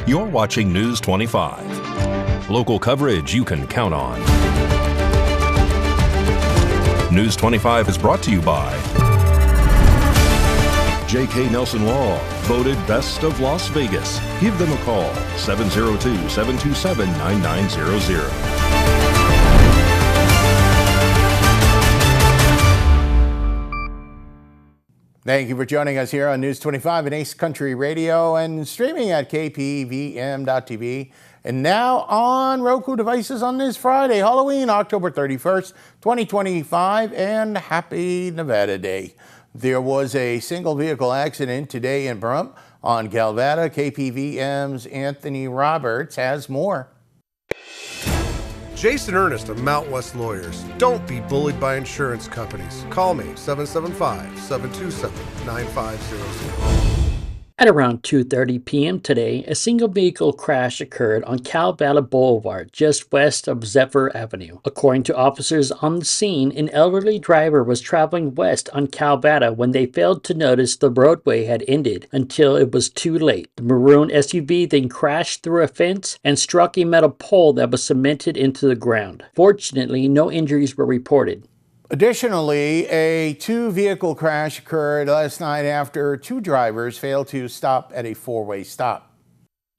You're watching News 25. Local coverage you can count on. News 25 is brought to you by J.K. Nelson Law, voted Best of Las Vegas. Give them a call, 702-727-9900. Thank you for joining us here on News 25 and Ace Country Radio and streaming at KPVM.TV and now on Roku devices on this Friday, Halloween, October 31st, 2025, and Happy Nevada Day. There was a single vehicle accident today in Pahrump on Calvada. KPVM's Anthony Roberts has more. Jason Ernest of Mount West Lawyers. Don't be bullied by insurance companies. Call me, 775-727-9500. At around 2:30 p.m. today, a single vehicle crash occurred on Calvada Boulevard, just west of Zephyr Avenue. According to officers on the scene, an elderly driver was traveling west on Calvada when they failed to notice the roadway had ended until it was too late. The maroon SUV then crashed through a fence and struck a metal pole that was cemented into the ground. Fortunately, no injuries were reported. Additionally, a two-vehicle crash occurred last night after two drivers failed to stop at a four-way stop.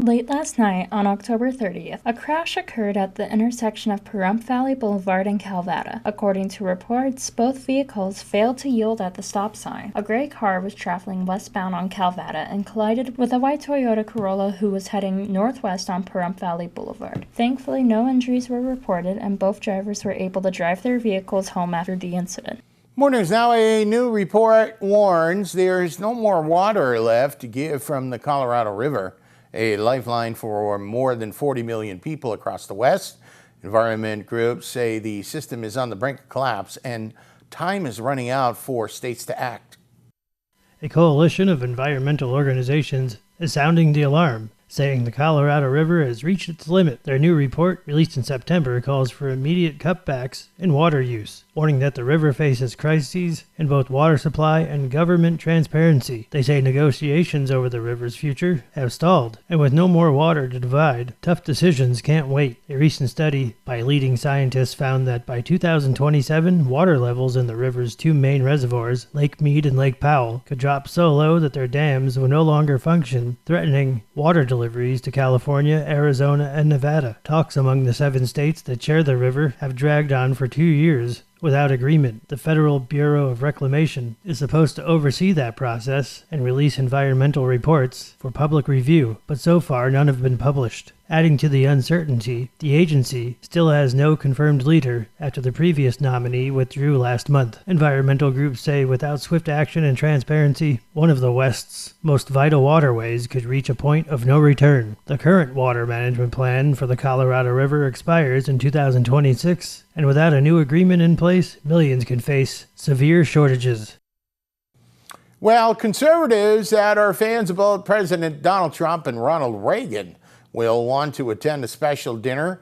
Late last night, on October 30th, a crash occurred at the intersection of Pahrump Valley Boulevard and Calvada. According to reports, both vehicles failed to yield at the stop sign. A gray car was traveling westbound on Calvada and collided with a white Toyota Corolla who was heading northwest on Pahrump Valley Boulevard. Thankfully, no injuries were reported and both drivers were able to drive their vehicles home after the incident. More news now. A new report warns there's no more water left to give from the Colorado River, a lifeline for more than 40 million people across the West. Environment groups say the system is on the brink of collapse and time is running out for states to act. A coalition of environmental organizations is sounding the alarm, saying the Colorado River has reached its limit. Their new report, released in September, calls for immediate cutbacks in water use, warning that the river faces crises in both water supply and government transparency. They say negotiations over the river's future have stalled, and with no more water to divide, tough decisions can't wait. A recent study by leading scientists found that by 2027, water levels in the river's two main reservoirs, Lake Mead and Lake Powell, could drop so low that their dams will no longer function, threatening water deliveries to California, Arizona, and Nevada. Talks among the 7 states that share the river have dragged on for 2 years without agreement. The Federal Bureau of Reclamation is supposed to oversee that process and release environmental reports for public review, but so far none have been published. Adding to the uncertainty, the agency still has no confirmed leader after the previous nominee withdrew last month. Environmental groups say without swift action and transparency, one of the West's most vital waterways could reach a point of no return. The current water management plan for the Colorado River expires in 2026, and without a new agreement in place, millions can face severe shortages. Well, conservatives that are fans of both President Donald Trump and Ronald Reagan will want to attend a special dinner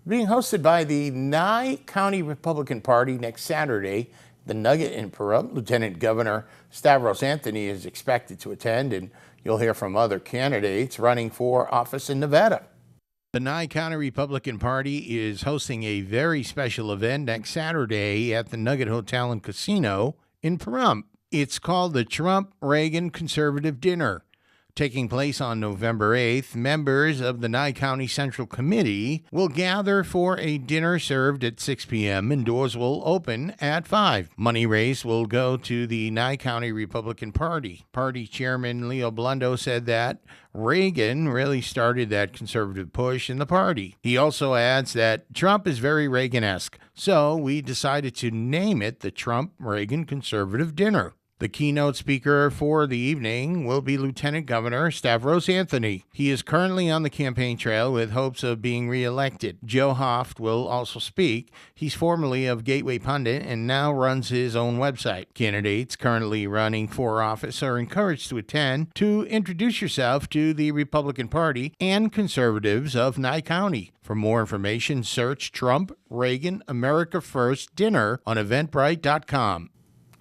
being hosted by the Nye County Republican Party next Saturday. The Nugget in Pahrump. Lieutenant Governor Stavros Anthony is expected to attend, and you'll hear from other candidates running for office in Nevada. The Nye County Republican Party is hosting a very special event next Saturday at the Nugget Hotel and Casino in Pahrump. It's called the Trump-Reagan Conservative Dinner. Taking place on November 8th, members of the Nye County Central Committee will gather for a dinner served at 6 p.m. and doors will open at 5. Money raised will go to the Nye County Republican Party. Party Chairman Leo Blundo said that Reagan really started that conservative push in the party. He also adds that Trump is very Reagan-esque, so we decided to name it the Trump-Reagan Conservative Dinner. The keynote speaker for the evening will be Lieutenant Governor Stavros Anthony. He is currently on the campaign trail with hopes of being reelected. Joe Hoft will also speak. He's formerly of Gateway Pundit and now runs his own website. Candidates currently running for office are encouraged to attend to introduce yourself to the Republican Party and conservatives of Nye County. For more information, search Trump Reagan America First Dinner on Eventbrite.com.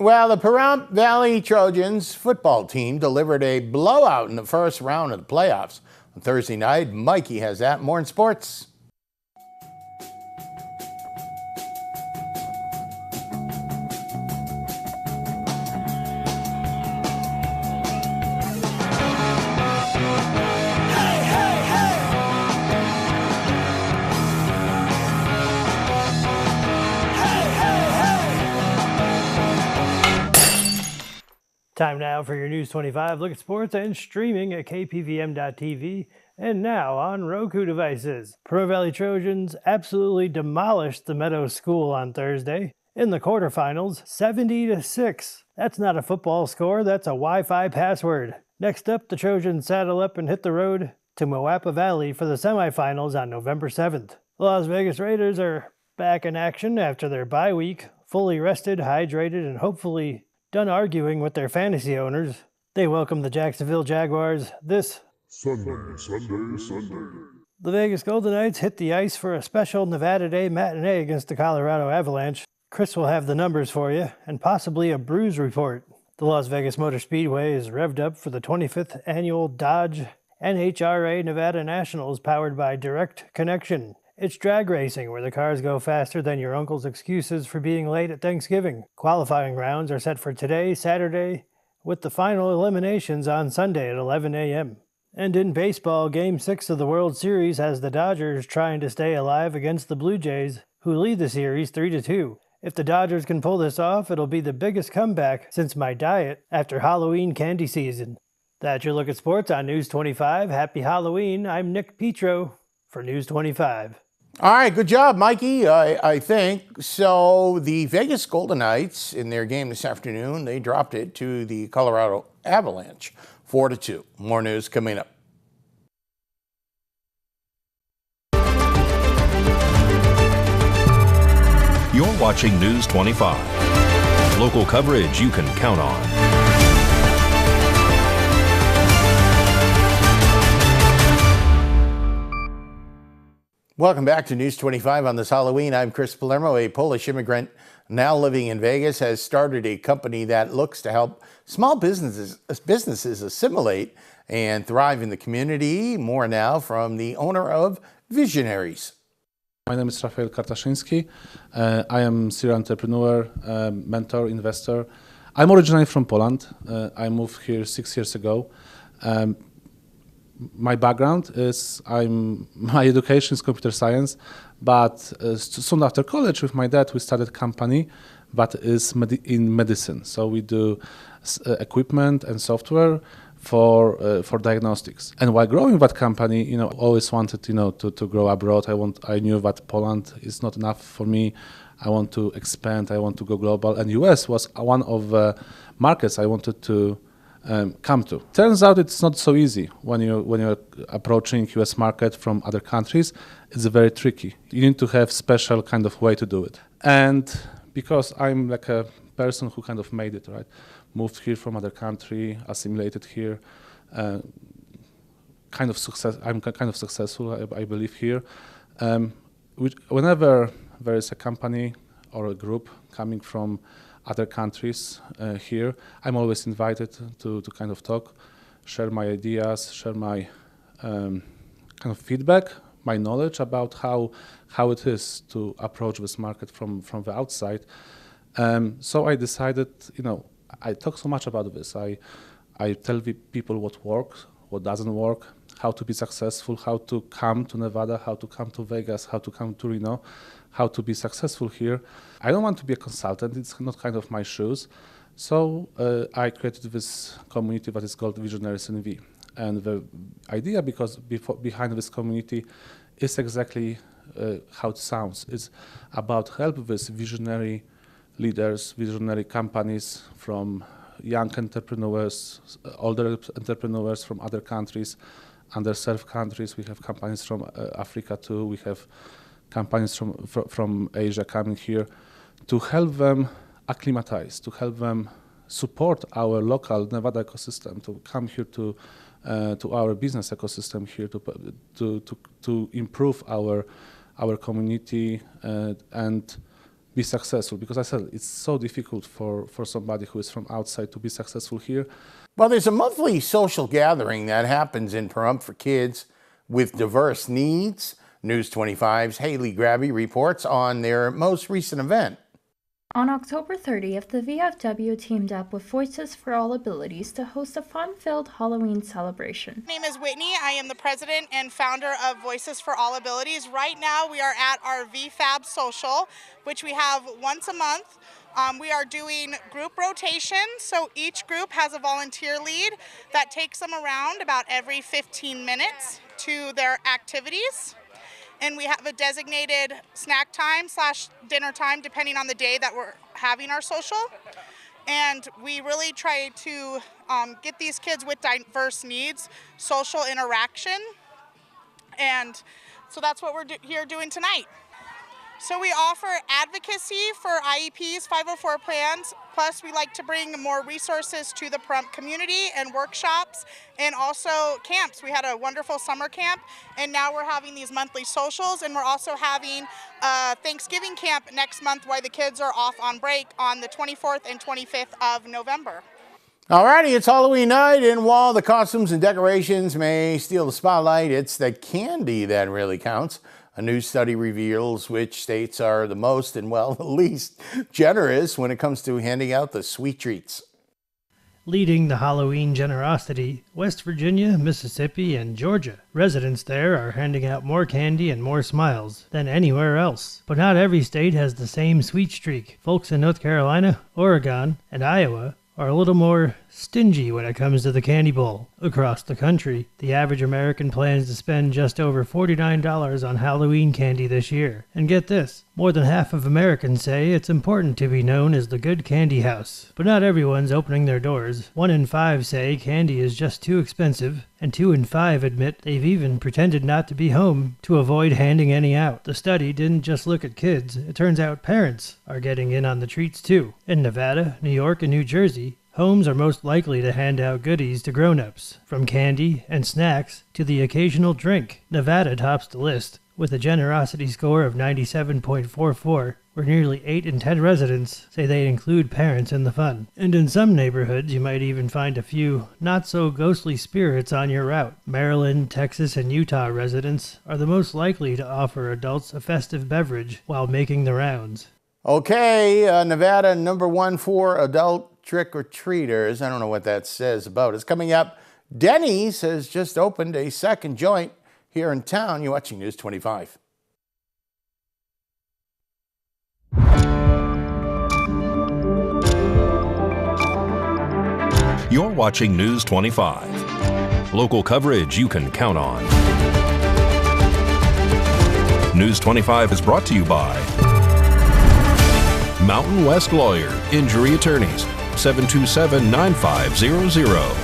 Well, the Pahrump Valley Trojans football team delivered a blowout in the first round of the playoffs on Thursday night. Mikey has that. More in sports. Time now for your News 25 look at sports and streaming at KPVM.TV and now on Roku devices. Pahrump Valley Trojans absolutely demolished the Meadows School on Thursday. In the quarterfinals, 70-6. That's not a football score, that's a Wi-Fi password. Next up, the Trojans saddle up and hit the road to Moapa Valley for the semifinals on November 7th. The Las Vegas Raiders are back in action after their bye week, fully rested, hydrated, and hopefully done arguing with their fantasy owners. They welcome the Jacksonville Jaguars this Sunday. The Vegas Golden Knights hit the ice for a special Nevada Day matinee against the Colorado Avalanche. Chris will have the numbers for you, and possibly a bruise report. The Las Vegas Motor Speedway is revved up for the 25th annual Dodge NHRA Nevada Nationals powered by Direct Connection. It's drag racing, where the cars go faster than your uncle's excuses for being late at Thanksgiving. Qualifying rounds are set for today, Saturday, with the final eliminations on Sunday at 11 a.m. And in baseball, Game 6 of the World Series has the Dodgers trying to stay alive against the Blue Jays, who lead the series 3-2. If the Dodgers can pull this off, it'll be the biggest comeback since my diet after Halloween candy season. That's your look at sports on News 25. Happy Halloween. I'm Nick Petro for News 25. All right, good job, Mikey, I think. So the Vegas Golden Knights, in their game this afternoon, they dropped it to the Colorado Avalanche, 4-2. More news coming up. You're watching News 25. Local coverage you can count on. Welcome back to News 25 on this Halloween. I'm Chris Palermo. A Polish immigrant now living in Vegas has started a company that looks to help small businesses assimilate and thrive in the community. More now from the owner of Visionaries. My name is Rafael Kartaszyński. I am serial entrepreneur, mentor, investor. I'm originally from Poland. I moved here 6 years ago. My background is my education is computer science, but soon after college with my dad we started a company that is in medicine. So we do equipment and software for diagnostics. And while growing that company, always wanted to grow abroad. I knew that Poland is not enough for me. I want to expand. I want to go global. And US was one of the markets I wanted to come to. Turns out it's not so easy when you're approaching US market from other countries. It's very tricky. You need to have special kind of way to do it. And because I'm like a person who kind of made it, right? Moved here from other country, assimilated here, kind of success. I'm kind of successful, I believe here. Whenever there is a company or a group coming from other countries here, I'm always invited to kind of talk, share my ideas, share my kind of feedback, my knowledge about how it is to approach this market from the outside. So I decided, I talk so much about this. I tell the people what works, what doesn't work, how to be successful, how to come to Nevada, how to come to Vegas, how to come to Reno, how to be successful here. I don't want to be a consultant. It's not kind of my shoes. So I created this community that is called Visionaries NV. And the idea behind this community is exactly how it sounds. It's about help with visionary leaders, visionary companies, from young entrepreneurs, older entrepreneurs from other countries, underserved countries. We have companies from Africa too. We have companies from Asia coming here to help them acclimatize, to help them support our local Nevada ecosystem, to come here to our business ecosystem here, to improve our community and be successful, because I said it's so difficult for somebody who is from outside to be successful here. Well, there's a monthly social gathering that happens in Pahrump for kids with diverse needs. News 25's Haley Grabby reports on their most recent event. On October 30th, the VFW teamed up with Voices for All Abilities to host a fun-filled Halloween celebration. My name is Whitney. I am the president and founder of Voices for All Abilities. Right now we are at our VFab Social, which we have once a month. We are doing group rotation, so each group has a volunteer lead that takes them around about every 15 minutes to their activities. And we have a designated snack time / dinner time depending on the day that we're having our social. And we really try to get these kids with diverse needs, social interaction. And so that's what we're here doing tonight. So we offer advocacy for IEPs, 504 plans, plus we like to bring more resources to the Pahrump community and workshops and also camps. We had a wonderful summer camp and now we're having these monthly socials, and we're also having a Thanksgiving camp next month while the kids are off on break on the 24th and 25th of November. Alrighty, it's Halloween night, and while the costumes and decorations may steal the spotlight, it's the candy that really counts. A new study reveals which states are the most and, well, the least generous when it comes to handing out the sweet treats. Leading the Halloween generosity, West Virginia, Mississippi, and Georgia. Residents there are handing out more candy and more smiles than anywhere else. But not every state has the same sweet streak. Folks in North Carolina, Oregon, and Iowa are a little more stingy when it comes to the candy bowl. Across the country, the average American plans to spend just over $49 on Halloween candy this year. And get this, more than half of Americans say it's important to be known as the good candy house. But not everyone's opening their doors. 1 in 5 say candy is just too expensive, and 2 in 5 admit they've even pretended not to be home to avoid handing any out. The study didn't just look at kids. It turns out parents are getting in on the treats too. In Nevada, New York, and New Jersey, homes are most likely to hand out goodies to grown-ups, from candy and snacks to the occasional drink. Nevada tops the list, with a generosity score of 97.44, where nearly 8 in 10 residents say they include parents in the fun. And in some neighborhoods, you might even find a few not-so-ghostly spirits on your route. Maryland, Texas, and Utah residents are the most likely to offer adults a festive beverage while making the rounds. Okay, Nevada #1 for adult trick-or-treaters. I don't know what that says about us. Coming up, Denny's has just opened a second joint here in town. You're watching News 25. You're watching News 25. Local coverage you can count on. News 25 is brought to you by Mountain West Lawyer, Injury Attorneys, 727-9500.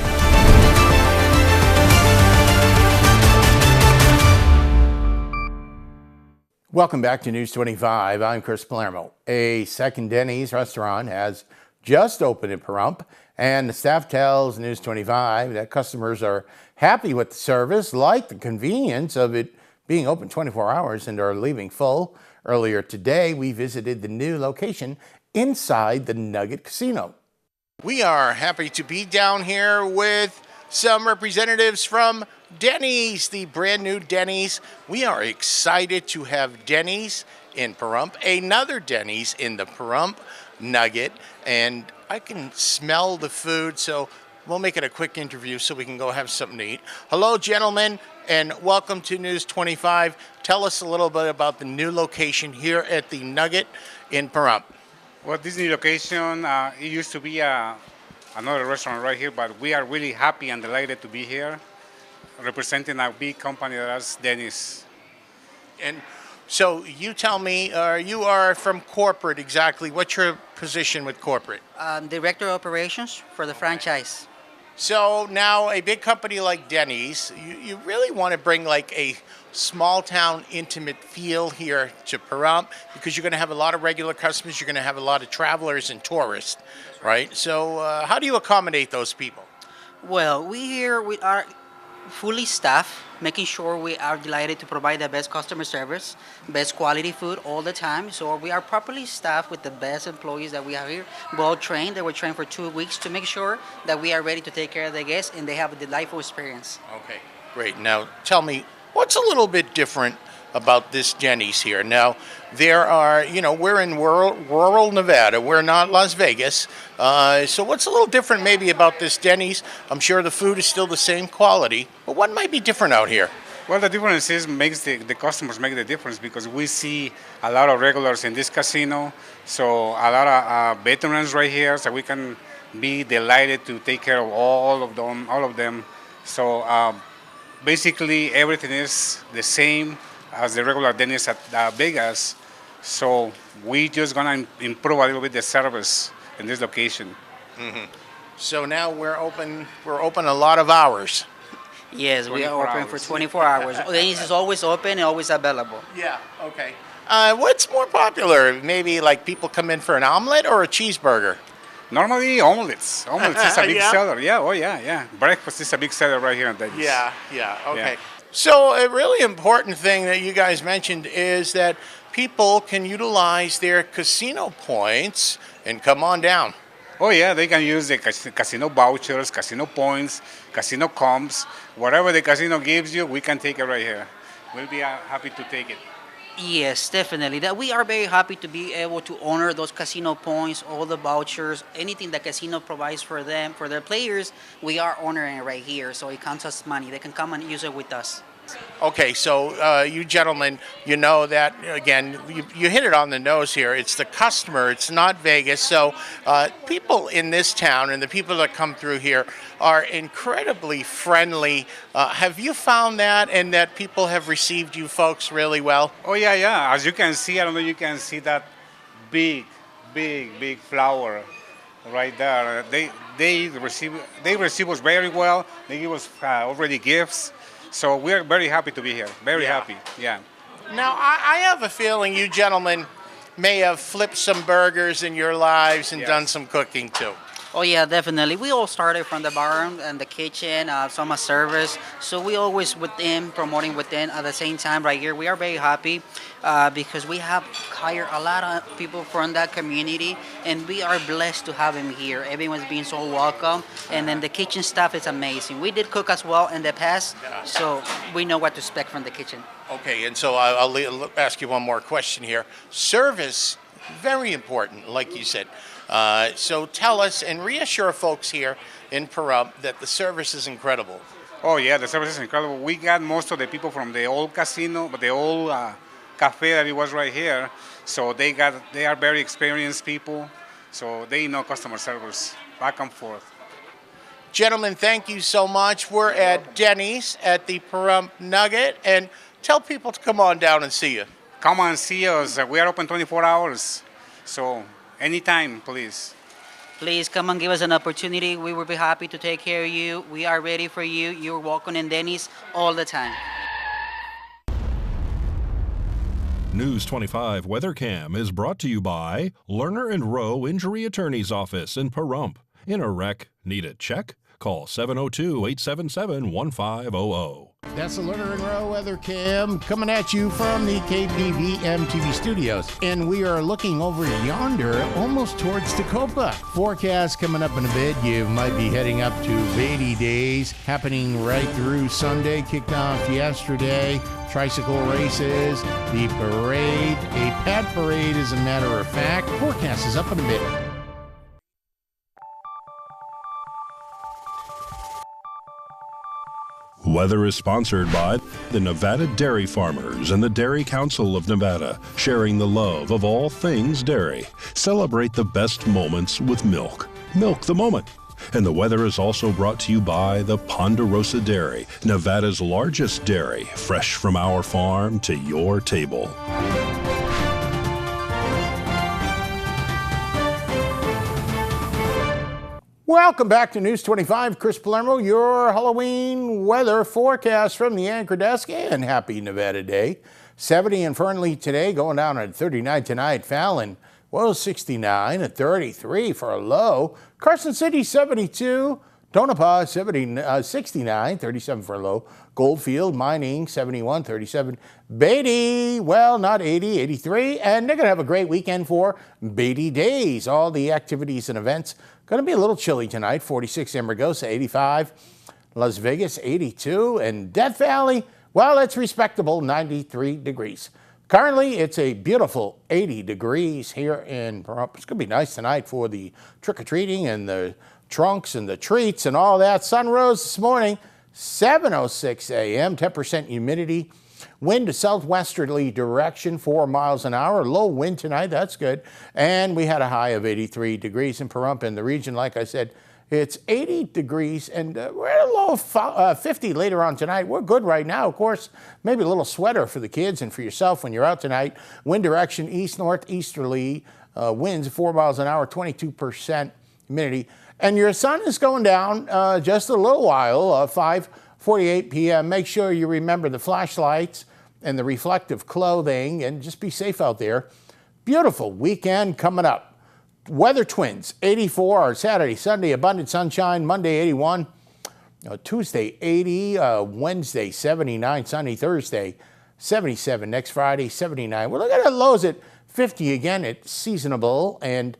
Welcome back to News 25. I'm Chris Palermo. A second Denny's restaurant has just opened in Pahrump, and the staff tells News 25 that customers are happy with the service, like the convenience of it being open 24 hours, and are leaving full. Earlier today, we visited the new location inside the Nugget Casino. We are happy to be down here with some representatives from Denny's, the brand new Denny's. We are excited to have Denny's in Pahrump, another Denny's in the Pahrump Nugget, and I can smell the food, so we'll make it a quick interview so we can go have something to eat. Hello, gentlemen, and welcome to News 25. Tell us a little bit about the new location here at the Nugget in Pahrump. Well, this new location, it used to be another restaurant right here, but we are really happy and delighted to be here, representing a big company that's Denny's. And so you tell me, you are from corporate exactly. What's your position with corporate? Director of Operations for the franchise. So now a big company like Denny's, you really want to bring like a small town intimate feel here to Pahrump, because you're going to have a lot of regular customers, you're going to have a lot of travelers and tourists, right? So how do you accommodate those people? Well, we here fully staffed, making sure we are delighted to provide the best customer service, best quality food all the time. So we are properly staffed with the best employees that we have here, well trained. They were trained for 2 weeks to make sure that we are ready to take care of the guests and they have a delightful experience. Okay, great. Now, tell me, what's a little bit different about this Denny's here? Now, there are, we're in rural Nevada. We're not Las Vegas. So what's a little different maybe about this Denny's? I'm sure the food is still the same quality, but what might be different out here? Well, the difference is makes the customers make the difference because we see a lot of regulars in this casino, so a lot of veterans right here, so we can be delighted to take care of all of them. So basically everything is the same as the regular Denny's at Vegas. So we just gonna improve a little bit the service in this location. Mm-hmm. So now we're open a lot of hours. Yes, we are open for 24 hours. Denny's is always open and always available. Yeah, okay. What's more popular? Maybe like people come in for an omelet or a cheeseburger? Normally omelets. Omelets is a big Yeah? seller. Yeah, oh yeah. Breakfast is a big seller right here in Denny's. Yeah, okay. Yeah. So a really important thing that you guys mentioned is that people can utilize their casino points and come on down. Oh yeah, they can use the casino vouchers, casino points, casino comps, whatever the casino gives you, we can take it right here. We'll be happy to take it. Yes, definitely. That we are very happy to be able to honor those casino points, all the vouchers, anything that casino provides for them, for their players, we are honoring it right here. So it counts as money. They can come and use it with us. Okay, so you gentlemen, you know that, again, you hit it on the nose here. It's the customer, it's not Vegas. So people in this town and the people that come through here are incredibly friendly. Have you found that and that people have received you folks really well? Oh yeah. As you can see, I don't know, you can see that big flower right there. They receive us very well. They give us already gifts. So we're very happy to be here. Very happy, yeah. Now, I have a feeling you gentlemen may have flipped some burgers in your lives and done some cooking too. Oh yeah, definitely. We all started from the bar and the kitchen, some service. So we always promoting within at the same time right here. We are very happy because we have hired a lot of people from that community and we are blessed to have them here. Everyone's being so welcome and then the kitchen staff is amazing. We did cook as well in the past, so we know what to expect from the kitchen. Okay, and so I'll ask you one more question here. Service, very important, like you said. So tell us and reassure folks here in Pahrump that the service is incredible. Oh yeah, the service is incredible. We got most of the people from the old casino, but the old cafe that it was right here. So they are very experienced people. So they know customer service back and forth. Gentlemen, thank you so much. We're at Denny's at the Pahrump Nugget, and tell people to come on down and see you. Come and see us. We are open 24 hours. So anytime, please. Please come and give us an opportunity. We will be happy to take care of you. We are ready for you. You're welcome in Denny's all the time. News 25 WeatherCam is brought to you by Lerner and Rowe Injury Attorney's Office in Pahrump. In a wreck, need a check? Call 702-877-1500. That's the Lerner and Rowe Weather Cam coming at you from the KPVM TV studios. And we are looking over yonder, almost towards Tacoma. Forecast coming up in a bit. You might be heading up to Beatty Days, happening right through Sunday, kicked off yesterday. Tricycle races, the parade, a pad parade as a matter of fact. Forecast is up in a bit. Weather is sponsored by the Nevada Dairy Farmers and the Dairy Council of Nevada, sharing the love of all things dairy. Celebrate the best moments with milk. Milk the moment. And the weather is also brought to you by the Ponderosa Dairy, Nevada's largest dairy, fresh from our farm to your table. Welcome back to News 25. Chris Palermo, your Halloween weather forecast from the anchor desk, and happy Nevada Day. 70 in Fernley today, going down at 39 tonight. Fallon, well, 69 at 33 for a low. Carson City, 72. Tonopah, 69, 37 for a low. Goldfield, Mining, 71, 37. Beatty, well, not 80, 83. And they're going to have a great weekend for Beatty Days. All the activities and events. Going to be a little chilly tonight. 46 Amargosa, 85. Las Vegas, 82. And Death Valley, well, it's respectable, 93 degrees. Currently, it's a beautiful 80 degrees here in Pahrump. It's going to be nice tonight for the trick-or-treating and the trunks and the treats and all that. Sun rose this morning, 7:06 a.m., 10% humidity. Wind to southwesterly direction, 4 miles an hour. Low wind tonight, that's good. And we had a high of 83 degrees in Pahrump. In the region, like I said, it's 80 degrees, and we're at a low of 50 later on tonight. We're good right now. Of course, maybe a little sweater for the kids and for yourself when you're out tonight. Wind direction east-northeasterly, winds 4 miles an hour, 22% humidity. And your sun is going down just a little while, 5:48 p.m. Make sure you remember the flashlights and the reflective clothing, and just be safe out there. Beautiful weekend coming up. Weather twins, 84 Saturday, Sunday, abundant sunshine, Monday 81, Tuesday 80, Wednesday 79, Sunday, Thursday 77, next Friday 79. We're looking at lows at 50 again. It's seasonable. And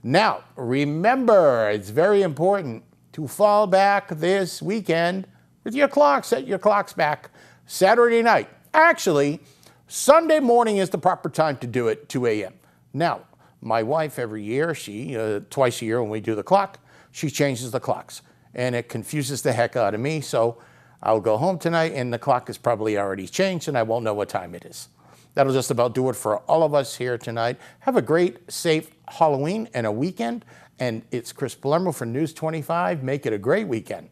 now, remember, it's very important to fall back this weekend with your clocks. Set your clocks back Saturday night. Actually, Sunday morning is the proper time to do it, 2 a.m. Now, my wife, every year, twice a year when we do the clock, she changes the clocks. And it confuses the heck out of me. So I'll go home tonight and the clock is probably already changed and I won't know what time it is. That'll just about do it for all of us here tonight. Have a great, safe Halloween and a weekend. And it's Chris Palermo for News 25. Make it a great weekend.